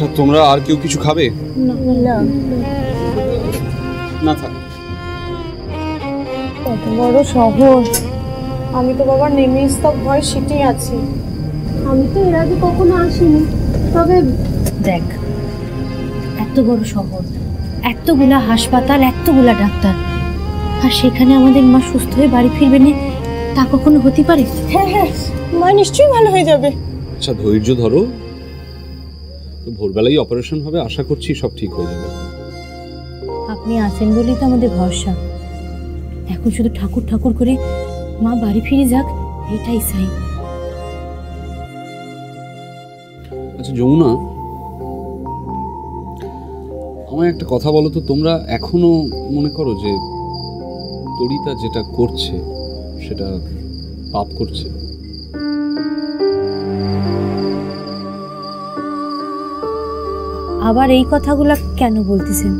আচ্ছা তোমরা আর কেউ কিছু খাবে? না না থাক। কত বড় শহর, আমি তো বাবা নেমেস্তক ভয় সিটি আছি। আমি তো এর আগে কখনো আসিনি, তবে দেখ এত বড় শহর, এতগুলা হাসপাতাল, এতগুলা ডাক্তার, আর সেখানে আমাদের মা সুস্থ হয়ে বাড়ি ফিরবে না, তা কখনো হতে পারে? হ্যাঁ হ্যাঁ, মা নিশ্চয়ই ভালো হয়ে যাবে। আচ্ছা ধৈর্য ধরো, ভোরবেলায় অপারেশন হবে, আশা করছি সব ঠিক হয়ে যাবে। আপনি আছেন বলেই তো আমাদের ভরসা। এখন শুধু ঠাকুর ঠাকুর করে মা বাড়ি ফিরে যাক, এটাই চাই। আচ্ছা যমুনা, আমায় একটা কথা বলো তো, তোমরা এখনো মনে করো যে তরিতা যেটা করছে সেটা পাপ করছে? আবার এই কথাগুলা কেন বলতেছেন?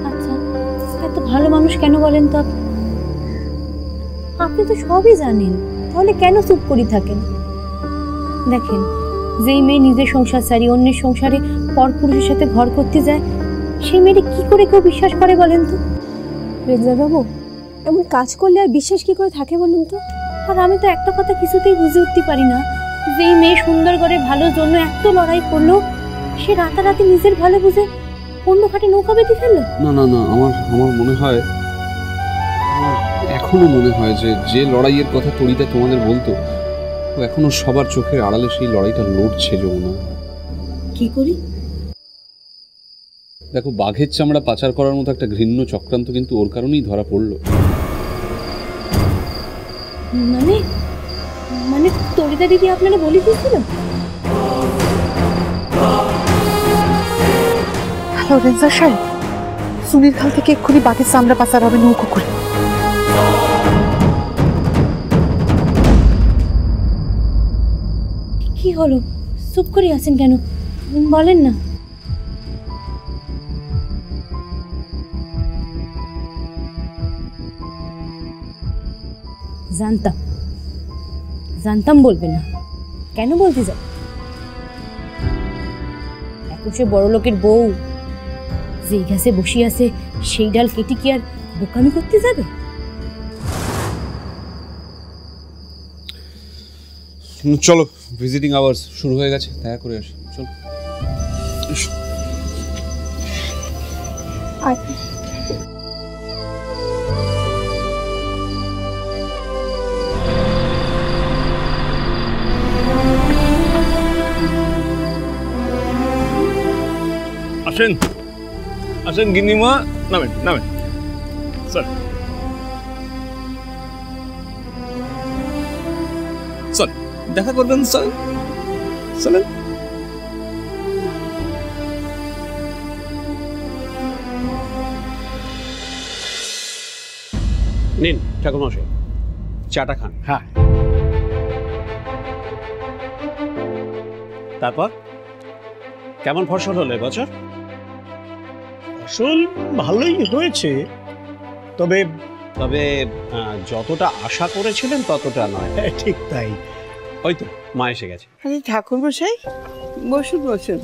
আচ্ছা এত ভালো মানুষ কেন বলেন তো? আপনি তো সবই জানেন, তাহলে কেন চুপ করে থাকেন? দেখেন, যেই মেয়ে নিজের সংসার ছাড়ি অন্যের সংসারে পরপুরুষের সাথে ঘর করতে যায়, সেই মেয়েটা কি করে কেউ বিশ্বাস করে বলেন তো? রেজা বাবু, এমন কাজ করলে আর বিশ্বাস কি করে থাকে বলুন তো? আর আমি তো একটা কথা কিছুতেই বুঝে উঠতে পারি না, যেই মেয়ে সুন্দর করে ভালোর জন্য এত লড়াই করলো, সে রাতারাতি নিজের ভালো বুঝে অন্য ঘাটে নৌকা বেঁধে ফেললো। না না না, আমার মনে হয়, এখনো মনে হয় যে লড়াইয়ের কথা তরিতা তোমাদের বলতো, ও এখনো সবার চোখের আড়ালে সেই লড়াইটা লড়ছে। যমুনা, কি করি? দেখো, বাঘের চামড়া পাচার করার মতো একটা ঘৃণ্য চক্রান্ত কিন্তু ওর কারণেই ধরা পড়লো। মানে মানে তরিতা দিদি আপনারা বলে দিয়েছিল? হ্যালো রেজা সাহেব, সুনীল খাল থেকে এক্ষুনি বাঘের চামড়া পাচার হবে নৌকো করে। কি হলো, চুপ করে আছেন কেন? বলেন না। জানতাম বলবে না, কেন বলতে যাও? এখন সে বড় লোকের বউ, যেই গাছে বসে আছে সেই ডাল কেটে কি আর বোকামি করতে যাবে? চলো, ভিজিটিং আওয়ার্স শুরু হয়ে গেছে, দেখা করে আসি। চলো। আসেন আসেন গিন্নিমা, নামেন নামেন। স্যার স্যার দেখা করবেন স্যার, চলেন। নিন ঠাকুর মশাই, চাটা খান। হ্যাঁ, তারপর কেমন ফসল হলো এবছর? ফসল ভালোই হয়েছে, তবে তবে যতটা আশা করেছিলেন ততটা নয়। ঠিক তাই। ওই তো মা এসে গেছে। আরে ঠাকুর মশাই, বসুন বসুন।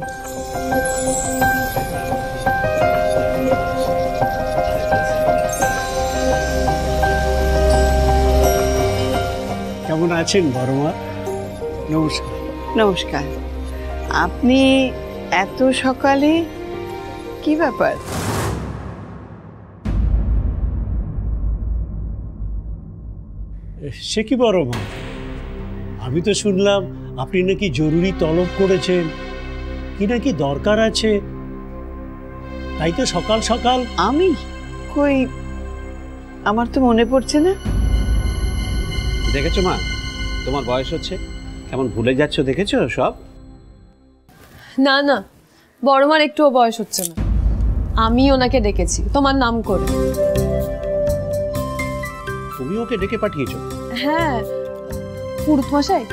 কেমন আছেন বড় মা? নমস্কার। নমস্কার। আপনি এত সকালে, কি ব্যাপার? সে কি বড় মা, আমি তো শুনলাম আপনি নাকি জরুরি তলব করেছেন, কি নাকি দরকার আছে, তাই তো সকাল সকাল। আমি কই, আমার তো মনে পড়ছে না। দেখেছো মা, তোমার বয়স হচ্ছে, কেমন ভুলে যাচ্ছ দেখেছো সব? না না, বড় মার একটুও বয়স হচ্ছে না। আমি ওনাকে ডেকেছি তোমার নাম করে। তুমি ওকে ডেকে পাঠিয়েছো? হ্যাঁ, পুরুত মশাই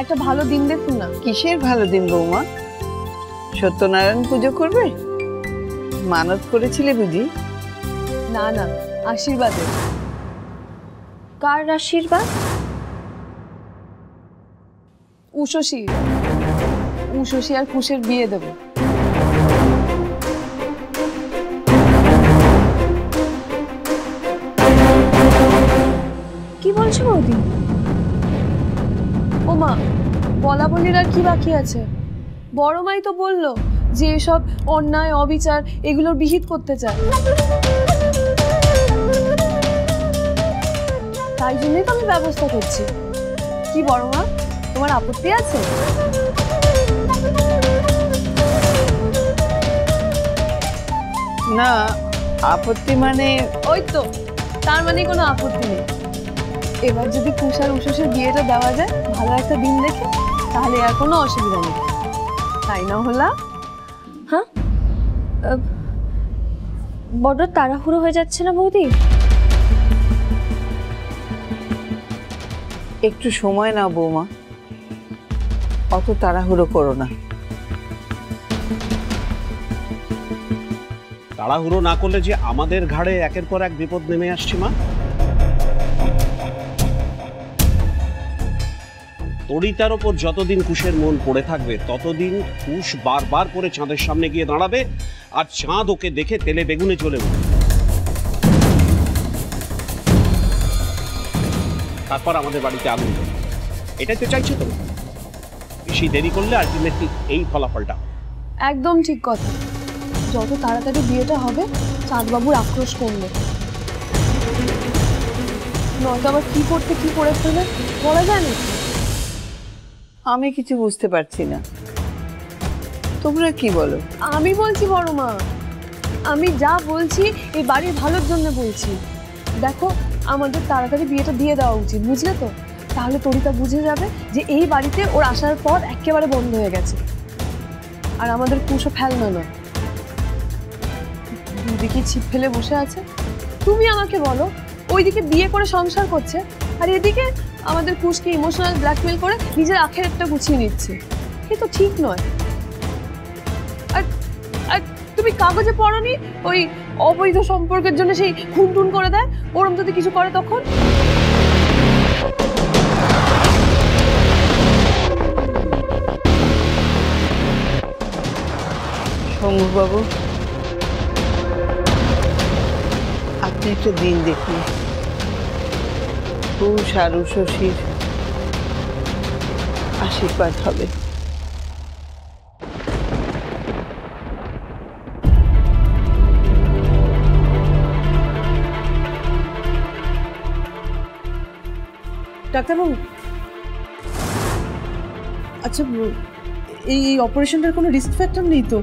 একটা ভালো দিন দেখুন না। কিসের ভালো দিন বৌমা? সত্যনারায়ণ পুজো করবে? মানত করেছিলে বুঝি? না না, আশীর্বাদে। কার আশীর্বাদ? উষসী। উষসী আর কুশের বিয়ে দেবো। কি বলছো বৌদি? ও মা, বলা বলির আর কি বাকি আছে? বড় মাই তো বললো যে এসব অন্যায় অবিচার এগুলোর বিহিত করতে চায়, তাই জন্যই তো আমি ব্যবস্থা করছি। কি বড় মা, তোমার আপত্তি আছে? না, আপত্তি মানে ওই তো, তার মানে কোনো আপত্তি নেই। এবার যদি কুশ আর উষসের বিয়েটা দেওয়া যায় ভালো একটা দিন দেখে, তাহলে আর কোনো অসুবিধা নেই, তাই না হলা? হ্যাঁ, বড় তাড়াহুড়ো হয়ে যাচ্ছে না বৌদি? একটু সময় নাও বৌমা, অত তাড়াহুড়ো করো না। তাড়াহুড়ো না করলে যে আমাদের ঘাড়ে একের পর এক বিপদ নেমে আসছে মা। তড়িতার ওপর যতদিন কুশের মন পড়ে থাকবে ততদিন কুশ বারবার করে চাঁদের সামনে গিয়ে দাঁড়াবে, আর চাঁদ ওকে দেখে তেলে বেগুনে চলে উঠবে। তারপর আমাদের বাড়িতে আগুন দেবে। এটাই তো চাইছো তো? বেশি দেরি করলে আলটিমেটলি এই ফলাফলটা। একদম ঠিক কথা। যত তাড়াতাড়ি বিয়েটা হবে চাঁদবাবুর আক্রোশ কমবে, নয়তো আবার কি করতে কি করে ফেলে বলা যায় না। আমি কিছু বুঝতে পারছি না, তোমরা কি বলো? আমি বলছি বড় মা, আমি যা বলছি এই বাড়ির ভালোর জন্য বলছি। দেখো, আমাদের তাড়াতাড়ি বিয়েটা দিয়ে দেওয়া উচিত, বুঝলে তো? তাহলে তরিতা বুঝে যাবে যে এই বাড়িতে ওর আসার পর একেবারে বন্ধ হয়ে গেছে, আর আমাদের কুশও ফেলনা না। দুদিকে ছিপ ফেলে বসে আছে। তুমি আমাকে বলো, ওইদিকে বিয়ে করে সংসার করছে, আর এদিকে আমাদের কুশকে ইমোশনাল ব্ল্যাকমেল করে নিজের আখেরটা গুছিয়ে নিচ্ছে। এ তো ঠিক নয়। আর তুমি কাগজে পড়োনি ওই অবৈধ সম্পর্কের জন্য সেই খুন টুন করে দেয়? ওরম যদি কিছু করে তখন? শম্ভুবাবু, আপনি একটা দিন দেখুন, কুশ আর উষসীর আশীর্বাদ হবে। ডাক্তারবাবু, আচ্ছা এই অপারেশনটার কোনো রিস্ক ফ্যাক্টর নেই তো?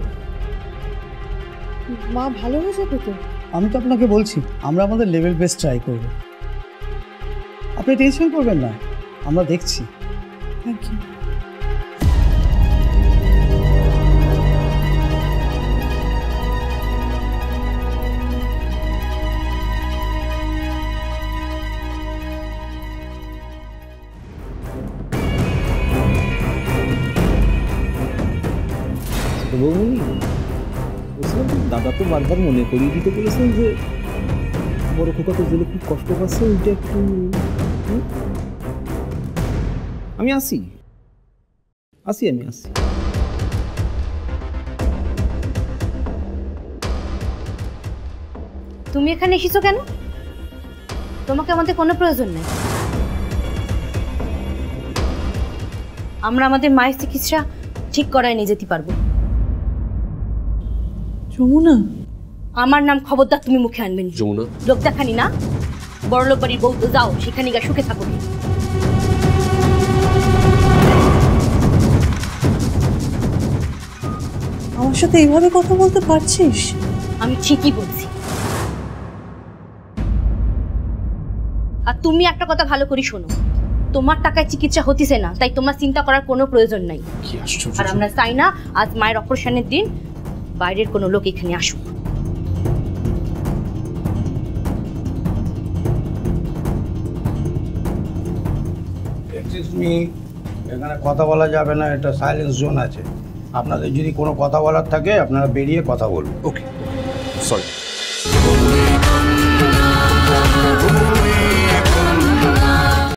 মা ভালো হয়ে যাবে তো? আমি তো আপনাকে বলছি আমরা আমাদের লেভেল বেস্ট ট্রাই করব, আপনি টেনশন করবেন না, আমরা দেখছি। Thank you. দাদা তো বারবার মনে করিয়ে দিতে বলেছেন যে বড় খোকা তো জেলে খুব কষ্ট পাচ্ছে, ওইটা একটু আমি আসি। তুমি এখানে এসেছো কেন? তোমাকে আমাদের কোনো প্রয়োজন নেই। আমরা আমাদের মায়ের চিকিৎসা ঠিক করায় নিয়ে যেতে পারবো। যমুনা, আমার নাম খবরদার তুমি মুখে আনবেন। যমুনা, লোক দেখানি না, বড়লোক বাড়ির বউ তো, যাও সেখানে গিয়ে সুখে থাকো। আমার সাথে এইভাবে কথা বলতে পারছিস? আমি ঠিকই বলছি। আর তুমি একটা কথা ভালো করে শোনো, তোমার টাকায় চিকিৎসা হতিছে না, তাই তোমার চিন্তা করার কোনো প্রয়োজন নাই। কি আশ্চর্য! আর আমরা চাই না আজ মায়ের অপারেশনের দিন বাইরের কোনো লোক এখানে আসুক। এখানে কথা বলা যাবে না, এটা সাইলেন্স জোন আছে। আপনাদের যদি কোনো কথা বলার থাকে আপনারা বেরিয়ে কথা বলুন। ওকে, সরি।